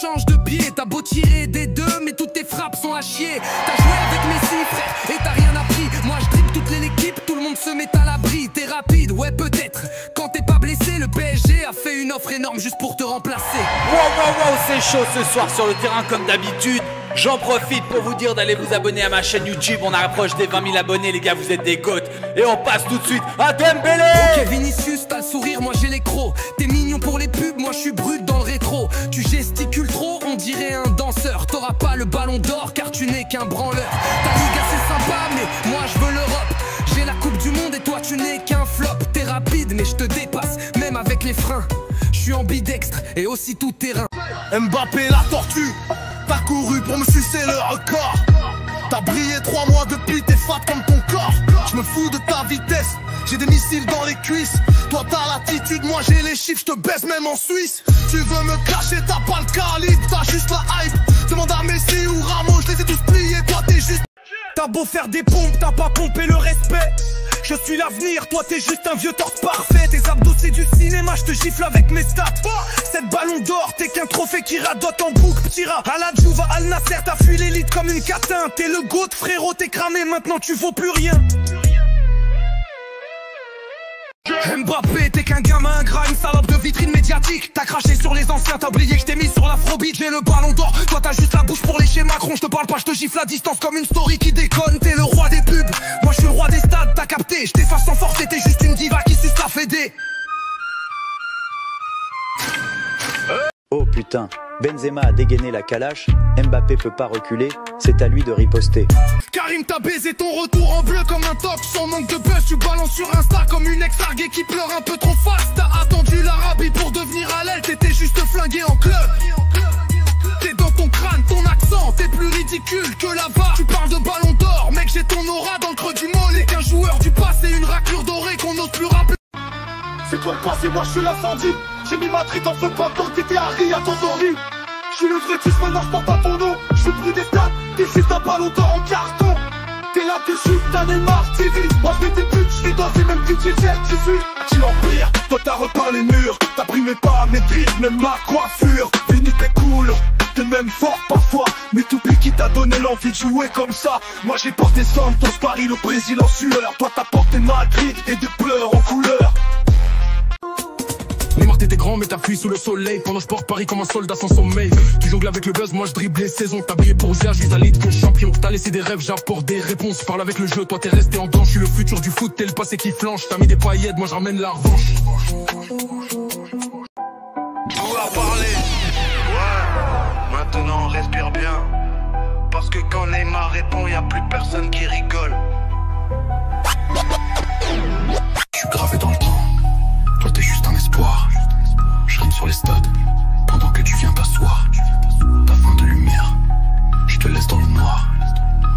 changes de pied. T'as beau tirer des deux, mais toutes tes frappes sont à chier. T'as joué avec Messi, frère, et t'as rien appris. Moi je dribble toute l'équipe, tout le monde se met à l'abri. T'es rapide, ouais peut-être. Quand t'es pas blessé, le PSG a fait une offre énorme juste pour te remplacer. Wow, c'est chaud ce soir sur le terrain comme d'habitude. J'en profite pour vous dire d'aller vous abonner à ma chaîne YouTube. On approche des 20 000 abonnés, les gars, vous êtes des goats. Et on passe tout de suite à Dembélé. Ok Vinicius, t'as le sourire, moi j'ai les crocs. T'es mignon pour les pubs, moi je suis brut dans le rétro. Tu gesticules trop, on dirait un danseur. T'auras pas le ballon d'or car tu n'es qu'un branleur. Ta liga c'est sympa mais moi je veux l'Europe. J'ai la coupe du monde et toi tu n'es qu'un flop. T'es rapide mais je te dépasse, même avec les freins. Je suis ambidextre et aussi tout terrain. Mbappé la tortue, t'as couru pour me sucer le record. T'as brillé 3 mois depuis, t'es fat comme ton corps. Je me fous de ta vitesse, j'ai des missiles dans les cuisses. Toi t'as l'attitude, moi j'ai les chiffres, je te baisse même en Suisse. Tu veux me cacher, t'as pas le calibre, t'as juste la hype. Demande à Messi ou Ramos, je les ai tous pliés, toi t'es juste. T'as beau faire des pompes, t'as pas pompé le respect. Je suis l'avenir, toi t'es juste un vieux torse parfait. Tes abdos c'est du cinéma, je te gifle avec mes stats. Cette ballon d'or, t'es qu'un trophée qui radote en boucle. Tira à la Juve, Al Nasser, t'as fui l'élite comme une catin. T'es le GOAT frérot, t'es cramé, maintenant tu vaux plus rien. Mbappé, t'es qu'un gamin ingrat, une salope de vitrine médiatique. T'as craché sur les anciens, t'as oublié que je t'ai mis sur l'afrobeat. J'ai le ballon d'or, toi t'as juste la bouche pour lécher Macron. Je te parle pas, je te gifle à distance comme une story qui déconne. T'es le roi des pubs, moi je suis le roi des stades, t'as capté. Je t'efface sans force, t'es juste une diva qui suce la fédé. Oh putain, Benzema a dégainé la calache, Mbappé peut pas reculer, c'est à lui de riposter. Karim t'a baisé ton retour en bleu comme un toc. Sans manque de buzz, tu balances sur Insta comme une ex-larguée qui pleure un peu trop fast. T'as attendu l'Arabie pour devenir à l'aile, t'étais juste flingué en club. T'es dans ton crâne, ton accent, t'es plus ridicule que là-bas. Tu parles de ballon d'or, mec j'ai ton aura dans le creux du mollet. Qu'un joueur du passé, une raclure dorée qu'on n'ose plus rappeler. C'est toi le passé, moi je suis l'incendie. J'ai mis ma trite en feu pendant que t'étais Harry à ton doré. Je suis le vrai fils, maintenant je porte pas ton nom. Je suis plus des stades, t'es juste un ballon d'or en carton. T'es là, t'es juste un Neymar TV. Moi je fais des putes, je fais danser même du Diesel, tu suis. Tu l'empire, toi t'as repeint les murs. T'as primé pas mes dribbles, même ma coiffure. Fini t'es cool, t'es même fort parfois. Mais t'oublies qui t'a donné l'envie de jouer comme ça. Moi j'ai porté Santos, Paris, le Brésil en sueur. Toi t'as porté Madrid et des pleurs en couleur. Neymar t'étais grand mais t'as fui sous le soleil. Pendant je porte Paris comme un soldat sans sommeil. Tu jongles avec le buzz, moi je dribble les saisons. T'as brillé pour Zia, je suis un lead que champion. T'as laissé des rêves, j'apporte des réponses. Parle avec le jeu, toi t'es resté en dedans. Je suis le futur du foot, t'es le passé qui flanche. T'as mis des paillettes, moi je ramène la revanche. Tout à parler, ouais. Maintenant on respire bien. Parce que quand Neymar répond, y'a plus personne qui rigole. Je suis gravé dans le temps. Toi t'es juste un espoir. Je rime sur les stades pendant que tu viens t'asseoir. T'as faim de lumière, je te laisse dans le noir.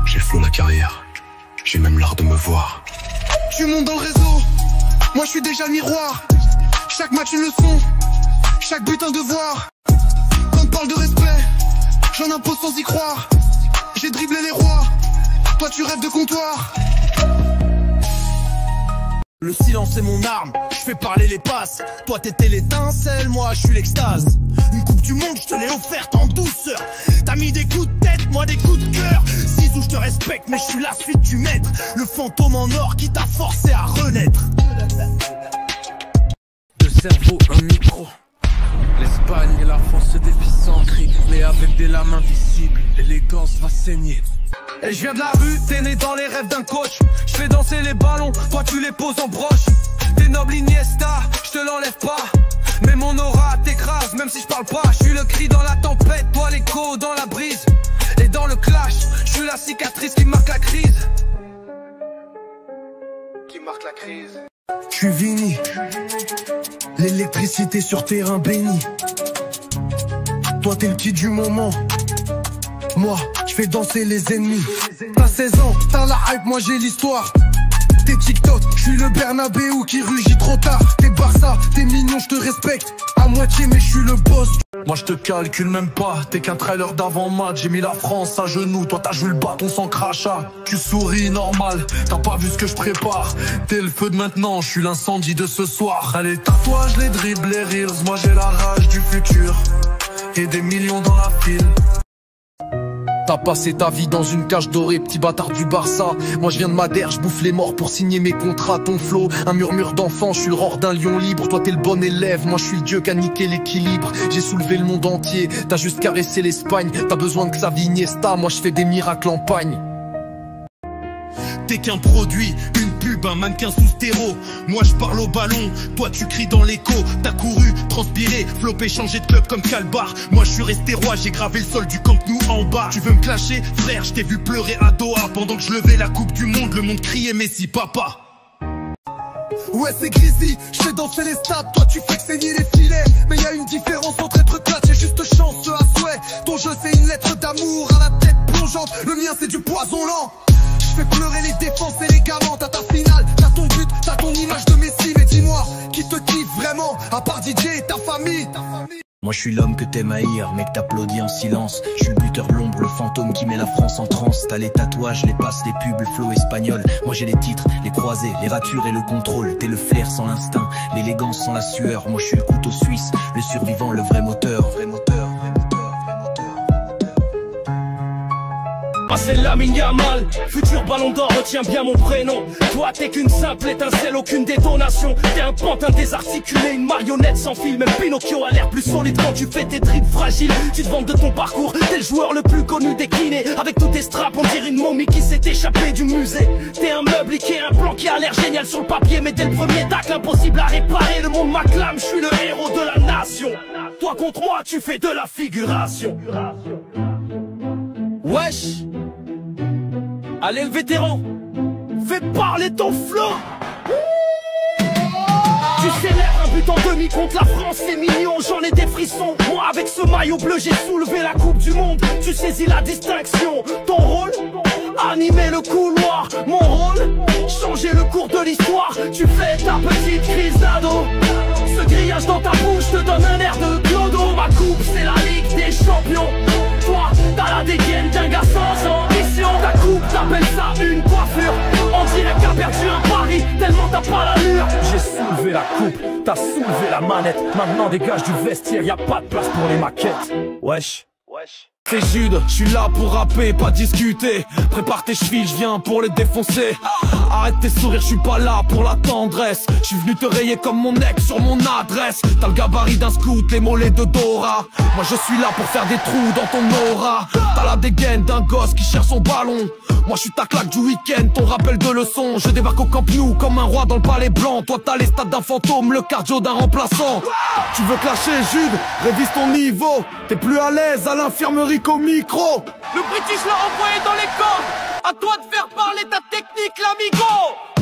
J'ai le flow, la carrière, j'ai même l'art de me voir. Tu montes dans le réseau, moi je suis déjà le miroir. Chaque match une leçon, chaque but un devoir. Quand on parle de respect, j'en impose sans y croire. J'ai dribblé les rois, toi tu rêves de comptoir. Le silence est mon arme, je fais parler les passes. Toi t'étais l'étincelle, moi je suis l'extase. Une coupe du monde, je te l'ai offerte en douceur. T'as mis des coups de tête, moi des coups de cœur. Zizou je te respecte, mais je suis la suite du maître. Le fantôme en or qui t'a forcé à renaître. Deux cerveaux, un micro. L'Espagne et la France se défient sans cri, mais avec des lames invisibles, l'élégance va saigner. Et je viens de la rue, t'es né dans les rêves d'un coach. Je fais danser les ballons, toi tu les poses en broche. T'es noble Iniesta, je te l'enlève pas. Mais mon aura t'écrase, même si je parle pas. Je suis le cri dans la tempête, toi l'écho dans la brise. Et dans le clash, je suis la cicatrice qui marque la crise. Qui marque la crise. Je suis Vini, l'électricité sur terrain béni. Toi t'es le petit du moment. Moi, je fais danser les ennemis. T'as 16 ans, t'as la hype, moi j'ai l'histoire. T'es TikTok, je suis le Bernabéu qui rugit trop tard. T'es Barça, t'es mignon, je te respecte à moitié mais je suis le boss. Moi je te calcule même pas, t'es qu'un trailer d'avant-match. J'ai mis la France à genoux, toi t'as joué le bâton sans crachat. Tu souris normal, t'as pas vu ce que je prépare. T'es le feu de maintenant, je suis l'incendie de ce soir. Allez tatouage, les dribbles, les reels, moi j'ai la rage du futur. et des millions dans la file. T'as passé ta vie dans une cage dorée, petit bâtard du Barça. Moi je viens de Madère, je bouffe les morts pour signer mes contrats. Ton flow, un murmure d'enfant, je suis le rore d'un lion libre. Toi t'es le bon élève, moi je suis le dieu qui a niqué l'équilibre. J'ai soulevé le monde entier, t'as juste caressé l'Espagne. T'as besoin de Xavi Iniesta, moi je fais des miracles en pagne. T'es qu'un produit, une pub, un mannequin sous stéro. Moi je parle au ballon, toi tu cries dans l'écho. T'as couru, transpiré, flopé, changé de club comme Calbar. Moi je suis resté roi, j'ai gravé le sol du Camp Nou en bas. Tu veux me clasher, frère, je t'ai vu pleurer à Doha. Pendant que je levais la coupe du monde, le monde criait Messi papa. Ouais c'est Grizzly, je fais danser les stades, toi tu fais que saigner les filets. Mais y a une différence entre être clutch et juste chance à souhait. Ton jeu c'est une lettre d'amour à la tête plongeante, le mien c'est du poison lent. Je fais pleurer les défenses et les gamins, t'as ta finale, t'as ton but, t'as ton image de Messi. Mais dis-moi, qui te kiffe vraiment, à part DJ et ta famille? Moi je suis l'homme que t'aimes haïr, mais que t'applaudis en silence. Je suis le buteur de l'ombre, le fantôme qui met la France en transe. T'as les tatouages, les passes, les pubs, le flow espagnol. Moi j'ai les titres, les croisés, les ratures et le contrôle. T'es le flair sans l'instinct, l'élégance sans la sueur. Moi je suis le couteau suisse, le survivant, le vrai moteur. C'est Lamine Yamal, futur ballon d'or, retiens bien mon prénom. Toi t'es qu'une simple étincelle, aucune détonation. T'es un pantin désarticulé, une marionnette sans fil. Même Pinocchio a l'air plus solide quand tu fais tes tripes fragiles. Tu te vantes de ton parcours, t'es le joueur le plus connu décliné. Avec tous tes straps, on dirait une momie qui s'est échappée du musée. T'es un meuble Ikea, un plan qui a l'air génial sur le papier. Mais dès le premier tacle, impossible à réparer. Le monde m'acclame, je suis le héros de la nation. Toi contre moi, tu fais de la figuration. Wesh, allez le vétéran, fais parler ton flow. Tu célèbres un but en demi contre la France, c'est mignon, j'en ai des frissons. Moi avec ce maillot bleu j'ai soulevé la coupe du monde. Tu saisis la distinction, ton rôle, animer le couloir. Mon rôle, changer le cours de l'histoire. Tu fais ta petite crise d'ado, ce grillage dans ta bouche te donne un air de clodo. Ma coupe c'est la Ligue des Champions. Toi, t'as la dégaine d'un gars sans ambition. Ta coupe, t'appelles ça une coiffure. On dirait qu'à perdu un pari, tellement t'as pas l'allure. J'ai soulevé la coupe, t'as soulevé la manette. Maintenant dégage du vestiaire, y'a pas de place pour les maquettes. Wesh. C'est Jude, je suis là pour rapper, pas discuter. Prépare tes chevilles, je viens pour les défoncer. Arrête tes sourires, je suis pas là pour la tendresse. Je suis venu te rayer comme mon ex sur mon adresse. T'as le gabarit d'un scout, les mollets de Dora. Moi je suis là pour faire des trous dans ton aura. T'as la dégaine d'un gosse qui cherche son ballon. Moi je suis ta claque du week-end, ton rappel de leçon. Je débarque au Camp Nou comme un roi dans le palais blanc. Toi t'as les stats d'un fantôme, le cardio d'un remplaçant. Tu veux clasher Jude, révise ton niveau. T'es plus à l'aise à l'infirmerie qu'au micro. Le British l'a envoyé dans les cordes. À toi de faire parler ta technique l'amigo.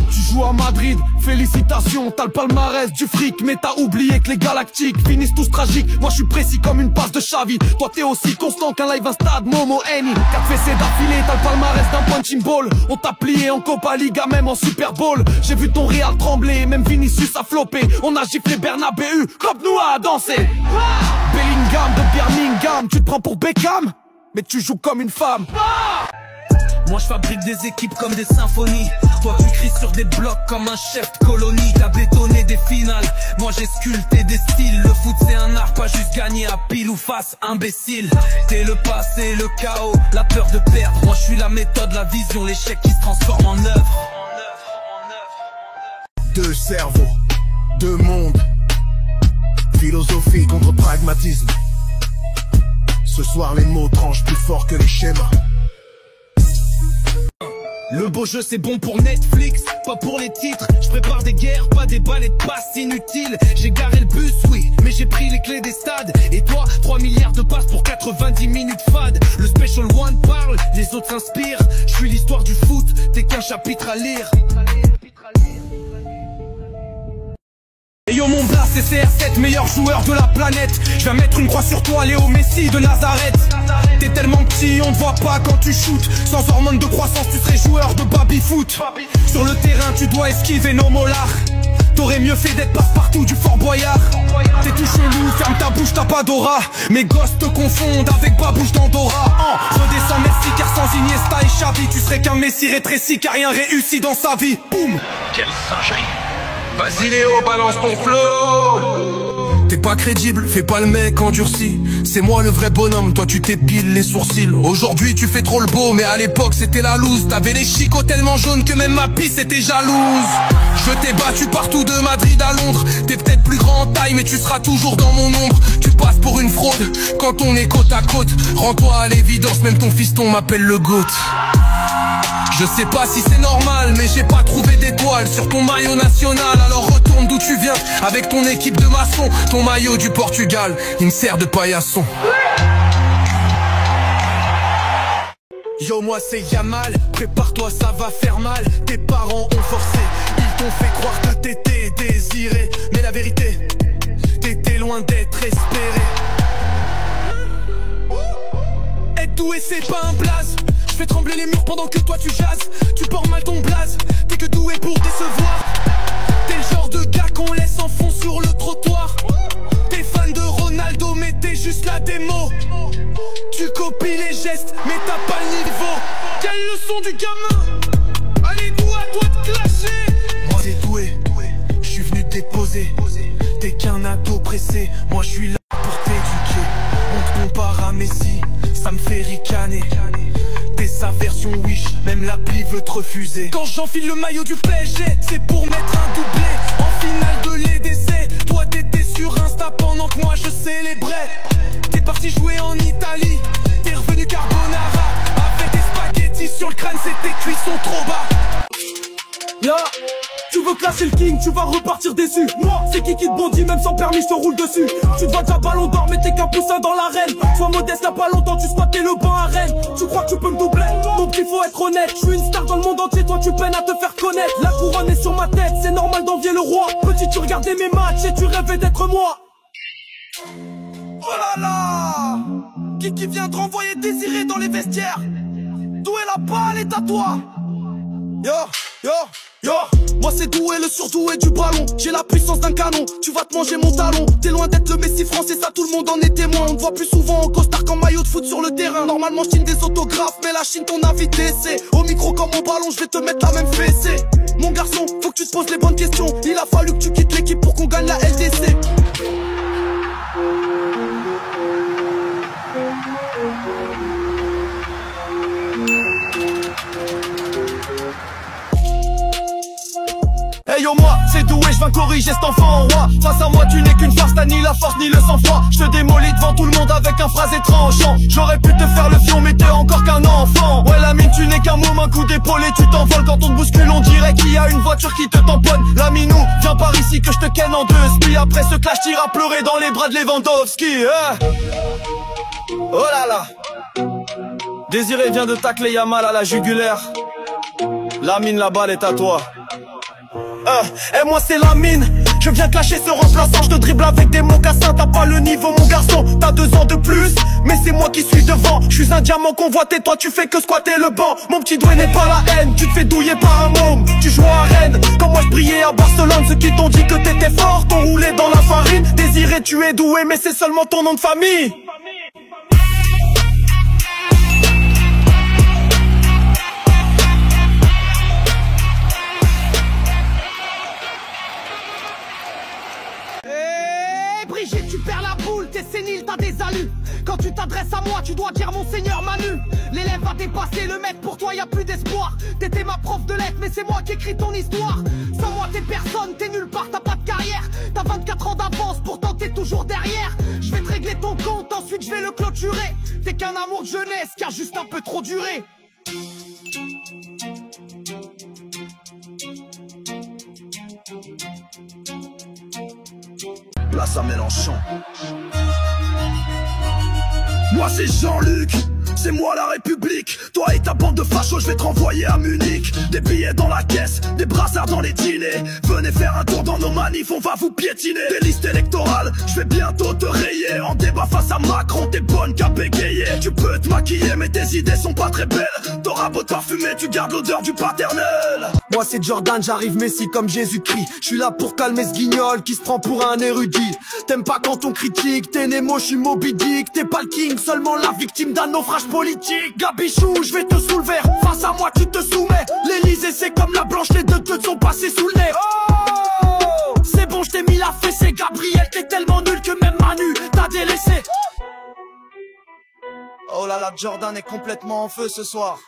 Tu joues à Madrid, félicitations. T'as le palmarès du fric, mais t'as oublié que les galactiques finissent tous tragiques. Moi je suis précis comme une passe de Xavi. Toi t'es aussi constant qu'un live Instad, Momo, Eni. 4 fessées d'affilée, t'as le palmarès d'un punching ball. On t'a plié en Copa Liga, même en Super Bowl. J'ai vu ton Real trembler, même Vinicius a floppé. On a giflé Bernabeu, Camp Nou a dansé. Bellingham de Birmingham, tu te prends pour Beckham, mais tu joues comme une femme. Moi je fabrique des équipes comme des symphonies. Toi tu cries sur des blocs comme un chef de colonie. T'as bétonné des finales, moi j'ai sculpté des styles. Le foot c'est un art, pas juste gagner à pile ou face, imbécile. T'es le passé, le chaos, la peur de perdre. Moi je suis la méthode, la vision, l'échec qui se transforme en œuvre. Deux cerveaux, deux mondes. Philosophie contre pragmatisme. Ce soir les mots tranchent plus fort que les schémas. Le beau jeu c'est bon pour Netflix, pas pour les titres. Je prépare des guerres, pas des balais de passes inutiles. J'ai garé le bus, oui, mais j'ai pris les clés des stades. Et toi, 3 milliards de passes pour 90 minutes fade. Le Special One parle, les autres s'inspirent. Je suis l'histoire du foot, t'es qu'un chapitre à lire. Et yo mon blast c'est CR7, meilleur joueur de la planète. Je viens mettre une croix sur toi, Léo Messi de Nazareth. T'es tellement petit, on te voit pas quand tu shootes. Sans hormones de croissance, tu serais joueur de baby-foot. Sur le terrain, tu dois esquiver nos molars. T'aurais mieux fait d'être passe-partout du Fort Boyard. T'es tout chelou, ferme ta bouche, t'as pas d'aura. Mes gosses te confondent avec Babouche d'Andorra. Redescends Messi car sans Iniesta et Xavi, tu serais qu'un Messi rétréci qui a rien réussi dans sa vie. Boum. Quelle singerie. Vas-y Léo, balance ton flow. T'es pas crédible, fais pas le mec endurci. C'est moi le vrai bonhomme, toi tu t'épiles les sourcils. Aujourd'hui tu fais trop le beau, mais à l'époque c'était la loose. T'avais les chicots tellement jaunes que même ma pisse était jalouse. Je t'ai battu partout de Madrid à Londres. T'es peut-être plus grand en taille, mais tu seras toujours dans mon ombre. Tu passes pour une fraude quand on est côte à côte. Rends-toi à l'évidence, même ton fiston m'appelle le GOAT. Je sais pas si c'est normal, mais j'ai pas trouvé d'étoile sur ton maillot national. Alors retourne d'où tu viens avec ton équipe de maçons. Ton maillot du Portugal, il me sert de paillasson. Yo, moi c'est Yamal, prépare-toi, ça va faire mal. Tes parents ont forcé, ils t'ont fait croire que t'étais désiré. Mais la vérité, t'étais loin d'être espéré. Être doué c'est pas un blaze. Je fais trembler les murs pendant que toi tu jases. Tu portes mal ton blaze, t'es que doué pour décevoir. T'es le genre de gars qu'on laisse en fond sur le trottoir. T'es fan de Ronaldo mais t'es juste la démo. Tu copies les gestes mais t'as pas le niveau. Quelle leçon du gamin. Allez doué à toi de clasher. Moi c'est doué, je suis venu te déposer. T'es qu'un ado pressé, moi je suis là pour t'éduquer. On te compare à Messi, ça me fait ricaner. T'es sa version Wish, même l'appli veut te refuser. Quand j'enfile le maillot du PSG, c'est pour mettre un doublé en finale de l'EDC. Toi t'étais sur Insta pendant que moi je célébrais. T'es parti jouer en Italie, t'es revenu carbonara. Avec des spaghettis sur le crâne, c'était cuisson trop bas. Yo, tu veux clasher le king, tu vas repartir déçu. Moi, c'est qui te bondit, même sans permis, je te roule dessus. Tu te vas déjà ballon d'or, mais t'es qu'un poussin dans l'arène. Sois modeste, y'a pas longtemps, tu squattais le banc à Rennes. Tu crois que tu peux me doubler? Mon petit, faut être honnête. Je suis une star dans le monde entier, toi tu peines à te faire connaître. La couronne est sur ma tête, c'est normal d'envier le roi. Petit, tu regardais mes matchs et tu rêvais d'être moi. Oh là là! Qui vient de renvoyer Désiré dans les vestiaires? D'où est la balle est à toi? Yo, yo, yo. Moi c'est doué, le surdoué du ballon. J'ai la puissance d'un canon, tu vas te manger mon talon. T'es loin d'être le Messi français, ça tout le monde en est témoin. On te voit plus souvent en costard qu'en maillot de foot sur le terrain. Normalement je signe des autographes, mais la Chine t'en invite d'essai. Au micro comme mon ballon, je vais te mettre la même fessée. Mon garçon, faut que tu te poses les bonnes questions. Il a fallu que tu quittes l'équipe pour qu'on gagne la LDC. Hey yo moi, c'est doué, je viens corriger cet enfant en roi. Face à moi tu n'es qu'une farce, t'as ni la force ni le sang-froid. Je te démolis devant tout le monde avec un phrasé tranchant. J'aurais pu te faire le fion mais t'es encore qu'un enfant. Ouais la mine tu n'es qu'un môme, un coup d'épaule et tu t'envoles. Quand on te bouscule on dirait qu'il y a une voiture qui te tamponne. La minou, viens par ici que je te ken en deux spi. Après ce clash t'iras pleurer dans les bras de Lewandowski. Oh là là. Désiré vient de tacler Yamal à la jugulaire. La mine, la balle est à toi. Et moi c'est la mine. Je viens clasher ce remplaçant, je te dribble avec des mocassins. T'as pas le niveau mon garçon, t'as 2 ans de plus. Mais c'est moi qui suis devant, je suis un diamant convoité. Toi tu fais que squatter le banc. Mon petit doué n'est pas la haine, tu te fais douiller par un môme. Tu joues à Rennes, comme moi je brillais à Barcelone. Ceux qui t'ont dit que t'étais fort, t'ont roulé dans la farine. Désiré tu es doué mais c'est seulement ton nom de famille. Brigitte, tu perds la boule, t'es sénile, t'as des alus. Quand tu t'adresses à moi, tu dois dire mon seigneur Manu. L'élève va dépasser le maître, pour toi y a plus d'espoir. T'étais ma prof de lettres, mais c'est moi qui écris ton histoire. Sans moi t'es personne, t'es nulle part, t'as pas de carrière. T'as 24 ans d'avance, pourtant t'es toujours derrière. Je vais te régler ton compte, ensuite je vais le clôturer. T'es qu'un amour de jeunesse qui a juste un peu trop duré. Place à Mélenchon. Moi c'est Jean-Luc, c'est moi la République. Toi et ta bande de fachos, je vais te renvoyer à Munich. Des billets dans la caisse, des brassards dans les dîners. Venez faire un tour dans nos manifs, on va vous piétiner. Des listes électorales, je vais bientôt te rayer. En débat face à Macron, t'es bonne qu'à bégayer. Tu peux te maquiller mais tes idées sont pas très belles. T'auras beau parfumer, tu gardes l'odeur du paternel. Moi c'est Jordan, j'arrive Messi comme Jésus-Christ. Je suis là pour calmer ce guignol qui se prend pour un érudit. T'aimes pas quand on critique, t'es Nemo, je suis Moby Dick. T'es pas le king, seulement la victime d'un naufrage politique. Gabichou, je vais te soulever, face à moi tu te soumets. L'Elysée c'est comme la Blanche, les deux te sont passés sous le nez. Oh, c'est bon, je t'ai mis la fessée, Gabriel, t'es tellement nul que là là, Jordan est complètement en feu ce soir.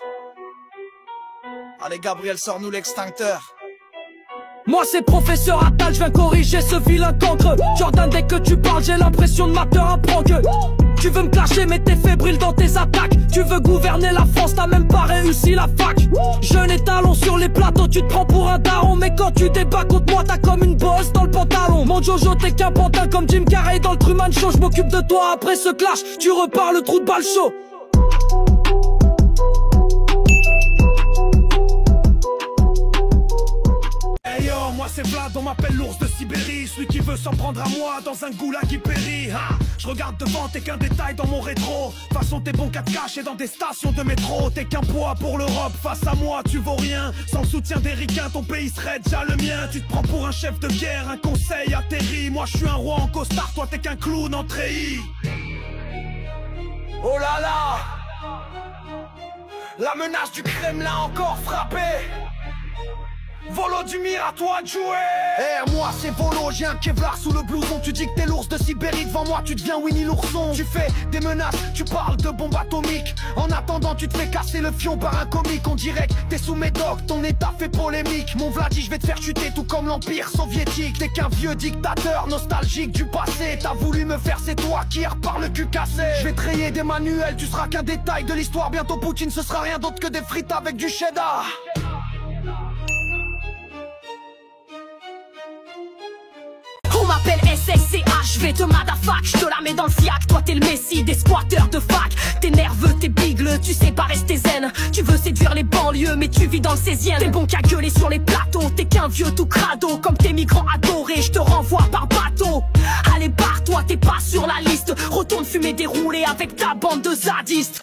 Allez Gabriel, sors-nous l'extincteur. Moi c'est professeur Attal, je viens corriger ce vilain cancre. Jordan, dès que tu parles j'ai l'impression de m'acteur à prendre que tu veux me clasher mais t'es fébrile dans tes attaques. Tu veux gouverner la France, t'as même pas réussi la fac. Jeune et talon sur les plateaux, tu te prends pour un daron. Mais quand tu débats contre moi t'as comme une bosse dans le pantalon. Mon Jojo t'es qu'un pantin comme Jim Carrey dans le Truman Show. Je m'occupe de toi après ce clash, tu repars le trou de balle chaud. Moi c'est Vlad, on m'appelle l'ours de Sibérie. Celui qui veut s'en prendre à moi dans un goulag qui périt. Je regarde devant, t'es qu'un détail dans mon rétro. Façon t'es bon qu'à te cacher dans des stations de métro. T'es qu'un poids pour l'Europe, face à moi tu vaux rien. Sans le soutien des ricains, ton pays serait déjà le mien. Tu te prends pour un chef de guerre, un conseil atterri. Moi je suis un roi en costard, toi t'es qu'un clown en treillis. Oh là là, la menace du Kremlin encore frappée. Volodymyr, à toi de jouer. Moi c'est Volo, j'ai un Kevlar sous le blouson. Tu dis que t'es l'ours de Sibérie, devant moi tu deviens Winnie l'ourson. Tu fais des menaces, tu parles de bombes atomiques. En attendant tu te fais casser le fion par un comique. On dirait que t'es sous médoc, ton état fait polémique. Mon Vladi, je vais te faire chuter tout comme l'Empire soviétique. T'es qu'un vieux dictateur nostalgique du passé. T'as voulu me faire, c'est toi qui repars le cul cassé. Je vais te rayer des manuels, tu seras qu'un détail de l'histoire. Bientôt Poutine, ce sera rien d'autre que des frites avec du cheddar. On m'appelle SSCH, je vais te madafac, je te la mets dans le fiac. Toi t'es le messie des squatteurs de fac. T'es nerveux, t'es bigle, tu sais pas rester zen. Tu veux séduire les banlieues mais tu vis dans le 16e. T'es bon qu'à gueuler sur les plateaux, t'es qu'un vieux tout crado. Comme tes migrants adorés, je te renvoie par bateau. Allez barre-toi, t'es pas sur la liste. Retourne fumer des roulés avec ta bande de zadistes.